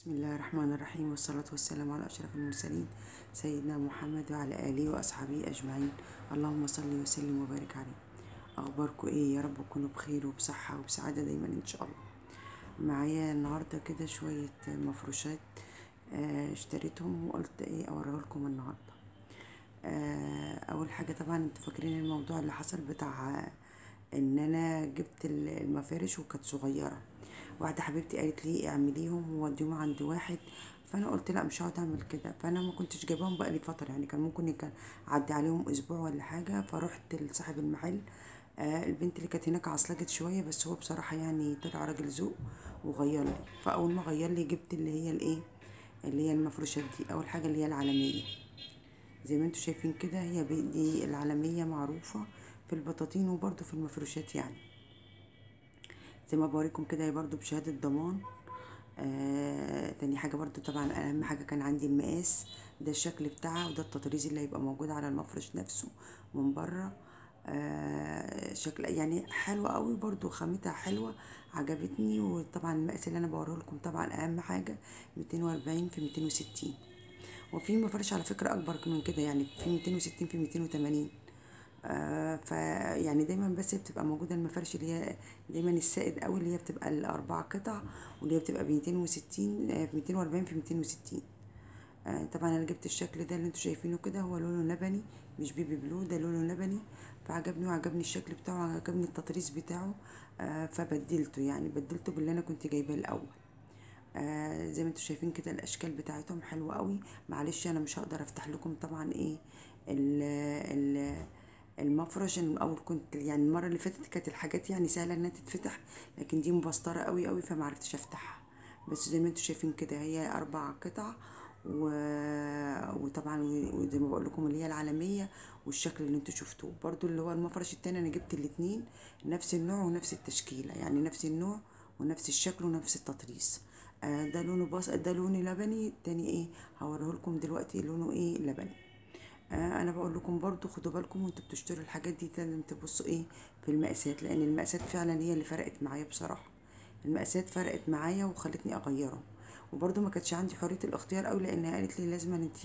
بسم الله الرحمن الرحيم، والصلاة والسلام على أشرف المرسلين سيدنا محمد وعلى آله وأصحابه أجمعين. اللهم صل وسلم وبارك عليه. أخباركم إيه؟ يا رب تكونوا بخير وبصحة وبسعادة دايما إن شاء الله. معايا النهاردة كده شوية مفروشات اشتريتهم وقلت إيه أوريه لكم النهاردة. أول حاجة طبعا انتوا فاكرين الموضوع اللي حصل بتاع ان انا جبت المفارش وكانت صغيره. واحده حبيبتي قالت لي اعمليهم ووديهم عند واحد، فانا قلت لا مش هقعد اعمل كده. فانا ما كنتش جايباهم بقى لي فتره، يعني كان ممكن كان عدي عليهم اسبوع ولا حاجه. فرحت لصاحب المحل. البنت اللي كانت هناك عصلجت شويه، بس هو بصراحه يعني طلع راجل ذوق وغير لي. فاول ما غير لي جبت اللي هي الايه، اللي هي المفروشات دي. اول حاجه اللي هي العالميه، زي ما انتوا شايفين كده. هي دي العالمية معروفة في البطاطين وبرضو في المفروشات، يعني زي ما بوريكم كده. هي برضو بشهادة ضمان. تاني حاجة برضو طبعا أهم حاجة كان عندي المقاس. ده الشكل بتاعها، وده التطريز اللي هيبقى موجود على المفرش نفسه من بره. شكل يعني حلو قوي، برضو خامتها حلوة عجبتني. وطبعا المقاس اللي انا بوريه لكم طبعا اهم حاجة 240 في 260. وفي مفارش على فكرة أكبر من كده، يعني في 260 في 280. فيعني دايما بس بتبقى موجودة المفارش اللي هي دايما السائد قوي، اللي هي بتبقى الأربع قطع، واللي هي بتبقى ب260 في 240 في 260. طبعا أنا جبت الشكل ده اللي انتوا شايفينه كده. هو لونه لبني مش بيبي بلو، ده لونه لبني. فعجبني وعجبني الشكل بتاعه وعجبني التطريز بتاعه. فبدلته، يعني بدلته باللي أنا كنت جايباه الأول. زي ما انتوا شايفين كده الاشكال بتاعتهم حلوه قوي. معلش انا مش هقدر افتح لكم طبعا ايه ال ال المفرش. الاول كنت يعني المره اللي فاتت كانت الحاجات يعني سهله انها تتفتح، لكن دي مبسطره قوي قوي فما عرفتش افتحها. بس زي ما انتوا شايفين كده هي 4 قطع و... وطبعا وزي ما بقول لكم اللي هي العالميه. والشكل اللي انتوا شفتوه برضو اللي هو المفرش التاني، انا جبت الاتنين نفس النوع ونفس التشكيله، يعني نفس النوع ونفس الشكل ونفس التطريز. ده لونه ده لونه لبني. التاني ايه هوريه لكم دلوقتي لونه ايه لبني. انا بقول لكم برضو خدوا بالكم وانتوا بتشتروا الحاجات دي لازم تبصوا ايه في المقاسات، لان المقاسات فعلا هي اللي فرقت معايا بصراحه. المقاسات فرقت معايا وخلتني اغيرهم. وبرضو ما كانتش عندي حريه الاختيار قوي، لانها قالت لي لازم انت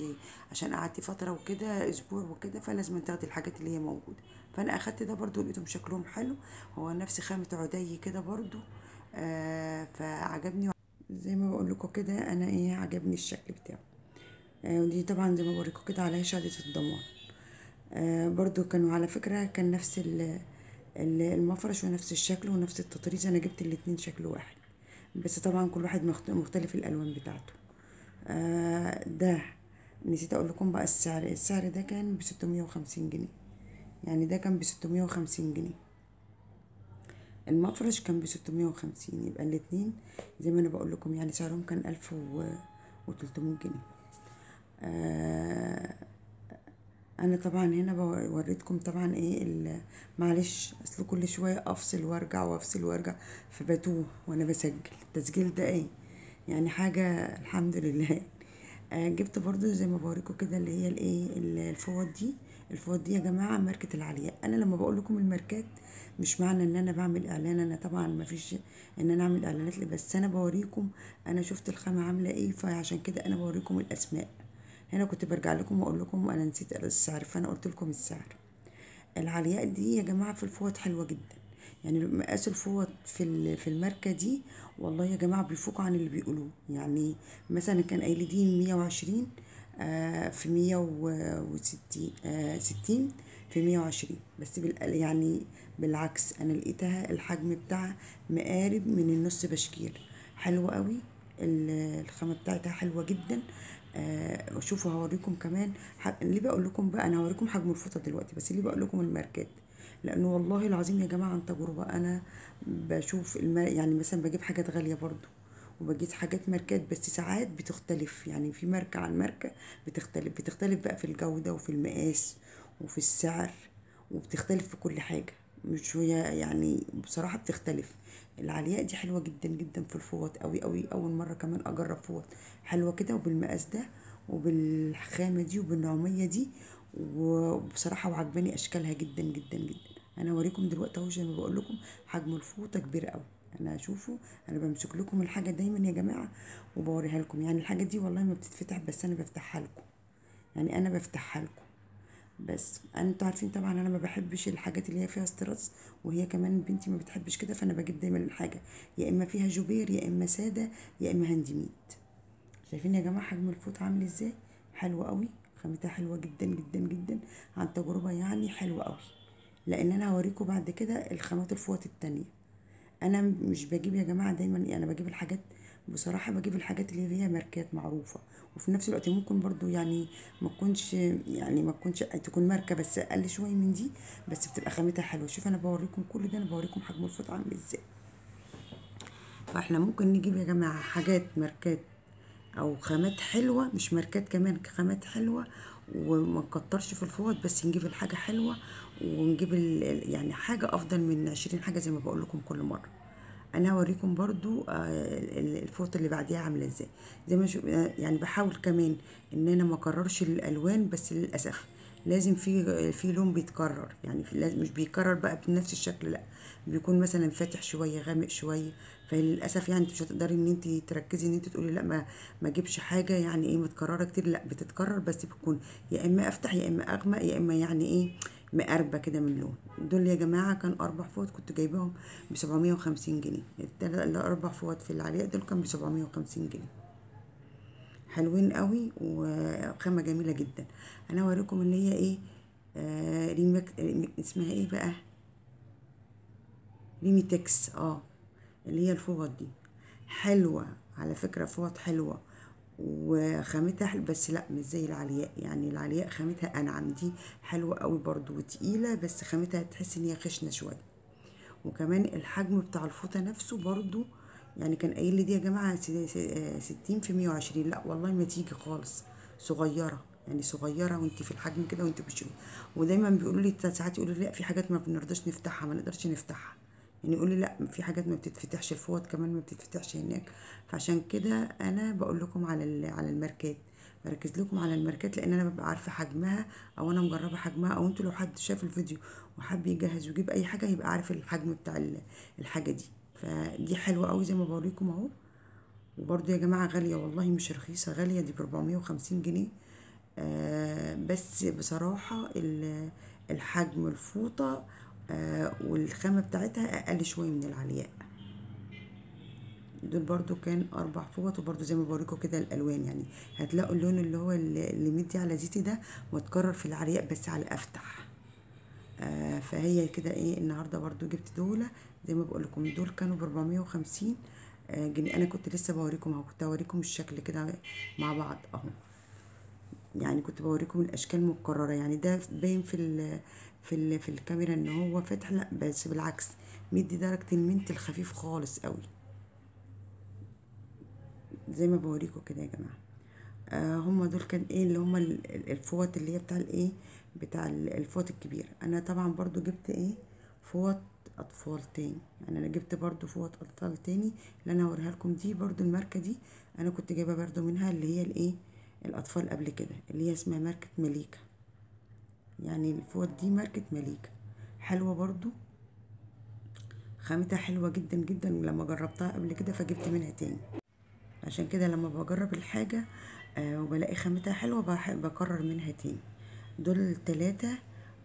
عشان قعدتي فتره وكده اسبوع وكده فلازم تاخدي الحاجات اللي هي موجوده. فانا اخدت ده برضو، لقيتهم شكلهم حلو. هو نفس خامه عدي كده برضو. فعجبني. زي ما بقول لكم كده انا ايه عجبني الشكل بتاعه. ودي طبعا زي ما بوريكم كده عليها شهادة الضمان. برضو كانوا على فكرة كان نفس المفرش ونفس الشكل ونفس التطريز. انا جبت الاتنين شكل واحد، بس طبعا كل واحد مختلف الالوان بتاعته. ده نسيت اقول لكم بقى السعر ده كان ب650 جنيه. يعني ده كان ب650 جنيه، المفرش كان ب650. يبقى الاتنين زي ما انا بقول لكم يعني سعرهم كان 1300 جنيه. آه انا طبعا هنا وريتكم طبعا ايه معلش اصل كل شويه افصل وارجع وافصل وارجع، فبتوه وانا بسجل. التسجيل ده ايه يعني حاجه الحمد لله. جبت برضو زي ما بوريكم كده اللي هي الايه الفوط دي. الفوط دي يا جماعه ماركه العلياء. انا لما بقول لكم الماركات مش معنى ان انا بعمل اعلان، انا طبعا ما فيش ان انا اعمل اعلانات بس انا بوريكم انا شفت الخامه عامله ايه، فعشان كده انا بوريكم الاسماء. هنا كنت برجع لكم واقول لكم انا نسيت السعر، فانا قلت لكم السعر. العلياء دي يا جماعه في الفوط حلوه جدا. يعني مقاس الفوط في الماركه دي والله يا جماعه بيفوقوا عن اللي بيقولوه. يعني مثلا كان قايل دي 120 في 160 60 في 120. بس يعني بالعكس انا لقيتها الحجم بتاعها مقارب من النص بشكير. حلوة قوي. الخامة بتاعتها حلوة جدا. شوفوا هوريكم كمان ليه بقول لكم بقى. انا هوريكم حجم الفوطة دلوقتي، بس ليه بقول لكم الماركات؟ لانه والله العظيم يا جماعة عن تجربة انا بشوف يعني مثلا بجيب حاجات غالية برضو وبجيب حاجات ماركات، بس ساعات بتختلف. يعني في ماركة عن ماركة بتختلف بقى في الجودة وفي المقاس وفي السعر، وبتختلف في كل حاجة. مش هي يعني بصراحة بتختلف. العلياء دي حلوة جدا جدا في الفوط قوي قوي. اول مرة كمان اجرب فوط حلوة كده وبالمقاس ده وبالخامة دي وبالنعومية دي. وبصراحة وعجباني اشكالها جدا جدا جدا. انا هوريكم دلوقتي اهو زي ما بقول لكم حجم الفوطة كبير قوي. انا هشوفه. انا بمسك لكم الحاجه دايما يا جماعه وبوريها لكم. يعني الحاجه دي والله ما بتتفتح، بس انا بفتحها لكم. يعني انا بفتحها لكم. بس انتوا عارفين طبعا انا ما بحبش الحاجات اللي هي فيها استرس، وهي كمان بنتي ما بتحبش كده. فانا بجيب دايما الحاجه يا اما فيها جوبير يا اما ساده يا اما هاندميد. شايفين يا جماعه حجم الفوط عامل ازاي؟ حلو قوي، خامتها حلوه جدا جدا جدا، عن تجربه يعني حلوه قوي. لان انا هوريكم بعد كده الخامات الفوط التانية. انا مش بجيب يا جماعه دايما، انا بجيب الحاجات بصراحه، بجيب الحاجات اللي هي ماركات معروفه. وفي نفس الوقت ممكن برضو يعني ما تكونش تكون ماركه بس اقل شويه من دي، بس بتبقى خامتها حلوه. شوف انا بوريكم كل ده، انا بوريكم حجم الفوط عامل ازاي. فاحنا ممكن نجيب يا جماعه حاجات ماركات او خامات حلوه، مش ماركات كمان، خامات حلوه، وما نكترش في الفوط، بس نجيب الحاجه حلوه، ونجيب يعني حاجه افضل من 20 حاجه زي ما بقول لكم كل مره. انا هوريكم برضو الفوط اللي بعديها عامله ازاي. زي ما يعني بحاول كمان ان انا ما اكررش الالوان، بس للاسف لازم في لون بيتكرر. يعني لازم مش بيكرر بقى بنفس الشكل، لا، بيكون مثلا فاتح شويه غامق شويه. فللاسف يعني انت مش هتقدري ان انت تركزي ان انت تقولي لا ما اجيبش حاجه يعني ايه متكرره كتير. لا، بتتكرر بس بتكون يا اما افتح يا اما اغمق يا اما يعني ايه مقربه كده من لون. دول يا جماعه كان 4 فوط كنت جايباهم ب 750 جنيه. الاربع فوط في العلياء دول كان ب 750 جنيه. حلوين قوي وخامه جميله جدا. انا هوريكم اللي هي ايه، اسمها ايه بقى، ريميتكس. اللي هي الفوط دي حلوه على فكره، فوط حلوه وخامتها بس لا مش زي العلياء. يعني العلياء خامتها انعم، دي حلوه قوي برضو وتقيله، بس خامتها تحس ان هي خشنه شويه. وكمان الحجم بتاع الفوطة نفسه برضو، يعني كان قايل لي دي يا جماعة 60 في 120. لا والله ما تيجي خالص، صغيرة يعني صغيرة، وانت في الحجم كده وانت بتشوفي. ودايما بيقولوا لي ساعات، يقولوا لي لا في حاجات ما بنرضاش نفتحها، ما نقدرش نفتحها. يعني يقول لي لا في حاجات ما بتتفتحش، الفوط كمان ما بتتفتحش هناك. فعشان كده انا بقول لكم على الماركات، بركز لكم على الماركات، لان انا ببقى عارفه حجمها، او انا مجربه حجمها، او انتوا لو حد شاف الفيديو وحب يجهز ويجيب اي حاجه يبقى عارف الحجم بتاع الحاجه دي. فدي حلوه قوي زي ما بوريكم اهو. وبرده يا جماعه غاليه والله، مش رخيصه، غاليه، دي ب 450 جنيه. بس بصراحه الحجم الفوطه والخامه بتاعتها اقل شويه من العلياء. دول برضو كان 4 فوط، وبرضو زي ما بوريكم كده الالوان. يعني هتلاقوا اللون اللي هو اللي مدي على زيتي ده متكرر في العلياء بس على افتح. فهي كده ايه، النهارده برضو جبت دول زي ما بقول لكم، دول كانوا ب 450 جنيه. انا كنت لسه بوريكم اهو، كنت هوريكم الشكل كده مع بعض اهو. يعني كنت بوريكم الاشكال متكرره، يعني ده باين في الكاميرا ان هو فاتح، لا بس بالعكس مدي درجه المنت الخفيف خالص قوي زي ما بوريكم كده يا جماعه. هم دول كان ايه اللي هم الفوط اللي هي بتاع الايه، بتاع الفوط الكبير. انا طبعا برضو جبت ايه، فوط اطفال تاني. يعني انا جبت برضو فوط اطفال تاني اللي انا هوريها لكم. دي برضو الماركه دي انا كنت جايبه برضو منها اللي هي الايه الاطفال قبل كده، اللي هي اسمها ماركه مليكه. يعني الفوط دي ماركه مليكه، حلوه برضو، خامتها حلوه جدا جدا، لما جربتها قبل كده فجبت منها تاني. عشان كده لما بجرب الحاجة وبلاقي خامتها حلوة بكرر منها تاني. دول 3،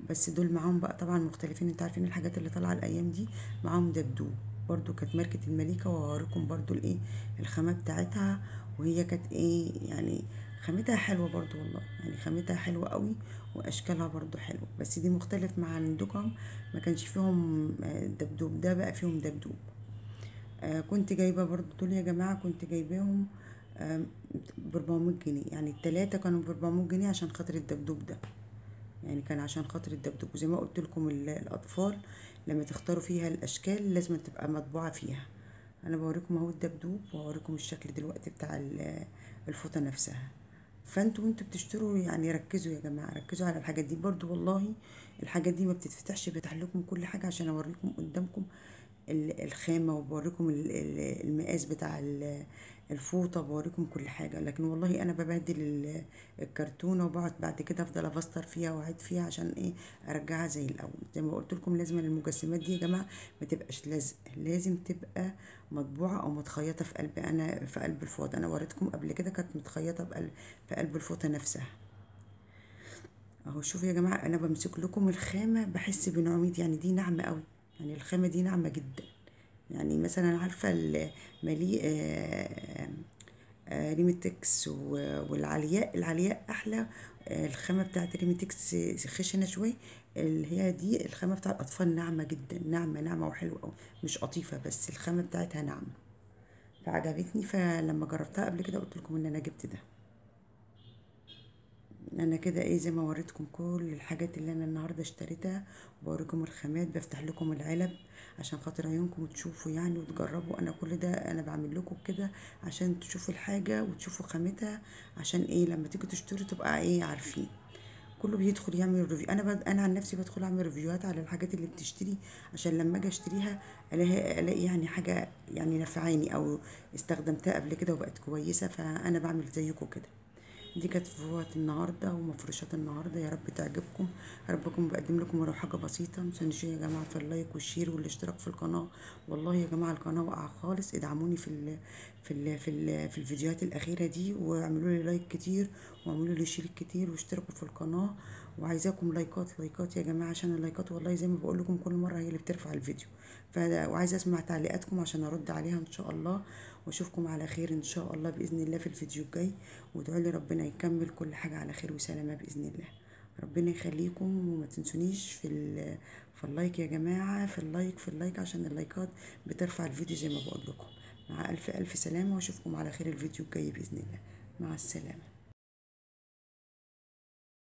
بس دول معاهم بقى طبعا مختلفين. انت عارفين الحاجات اللي طالعة الايام دي معاهم دبدوب، برضو كانت ماركة المليكة، وهوريكم برضو الايه الخامة بتاعتها. وهي كانت ايه يعني خامتها حلوة برضو والله، يعني خامتها حلوة قوي، واشكالها برضو حلوة. بس دي مختلف مع عندكم، ما كانش فيهم دبدوب، ده بقى فيهم دبدوب. كنت جايبة برضو دول يا جماعة، كنت جايباهم ب400 جنيه. يعني التلاتة كانوا ب400 جنيه عشان خاطر الدبدوب ده، يعني كان عشان خاطر الدبدوب. وزي ما قلت لكم الأطفال لما تختاروا فيها الأشكال لازم تبقى مطبوعة فيها. أنا بوريكم اهو الدبدوب، وهوريكم الشكل دلوقتي بتاع الفوطة نفسها. فانتوا وانتوا بتشتروا يعني ركزوا يا جماعة، ركزوا على الحاجات دي برضو والله. الحاجات دي ما بتتفتحش، بفتح لكم كل حاجة عشان اوريكم قدامكم الخامة، وبوريكم المقاس بتاع الفوطة، بوريكم كل حاجة. لكن والله انا ببهدل الكرتونة، وبقعد بعد كده افضل افسر فيها واعيد فيها عشان ايه؟ ارجعها زي الاول. زي ما قلت لكم لازم المجسمات دي يا جماعة ما تبقاش لزق، لازم تبقى مطبوعة او متخيطة في قلب، انا في قلب الفوطة. انا وريتكم قبل كده كانت متخيطة في قلب الفوطة نفسها اهو. شوفوا يا جماعة، انا بمسك لكم الخامة بحس بنعوميد، يعني دي ناعمة قوي، يعني الخامة دي ناعمة جدا. يعني مثلا عارفة المليء ريميتكس والعلياء، العلياء احلى. الخامة بتاعت ريميتكس خشنة شوي، اللي هي دي الخامة بتاع الاطفال ناعمة جدا، ناعمة ناعمة وحلوة قوي، مش قطيفة، بس الخامة بتاعتها ناعمة فعجبتني. فلما جربتها قبل كده قلت لكم ان انا جبت ده. انا كده ايه، زي ما وريتكم كل الحاجات اللي انا النهارده اشتريتها، بوريكم الخامات، بفتح لكم العلب عشان خاطر عيونكم تشوفوا يعني وتجربوا. انا كل ده انا بعمل لكم كده عشان تشوفوا الحاجه وتشوفوا خامتها، عشان ايه لما تيجوا تشتروا تبقى ايه عارفين. كله بيدخل يعمل ريفيو، انا عن نفسي بدخل اعمل ريفيوهات على الحاجات اللي بتشتري، عشان لما اجي اشتريها الاقي يعني حاجه يعني نفعاني، او استخدمتها قبل كده وبقت كويسه، فانا بعمل زيكم كده. دي كانت فوات النهارده ومفروشات النهارده، يا رب تعجبكم. يا رب اكون بقدم لكم ولو حاجه بسيطه. متنسوش يا جماعه في اللايك والشير والاشتراك في القناه. والله يا جماعه القناه واقعه خالص، ادعموني في الفيديوهات الاخيره دي، واعملوا لي لايك كتير، واعملوا لي شير كتير، واشتركوا في القناه. وعايزاكم لايكات لايكات يا جماعه، عشان اللايكات والله زي ما بقول لكم كل مره هي اللي بترفع الفيديو. وعايزه اسمع تعليقاتكم عشان ارد عليها ان شاء الله. واشوفكم على خير ان شاء الله باذن الله في الفيديو الجاي. وادعوا لي ربنا يكمل كل حاجه على خير وسلامه باذن الله. ربنا يخليكم، وما تنسونيش في اللايك يا جماعه، في اللايك عشان اللايكات بترفع الفيديو زي ما بقول لكم. مع الف الف سلامه، واشوفكم على خير الفيديو الجاي باذن الله. مع السلامه.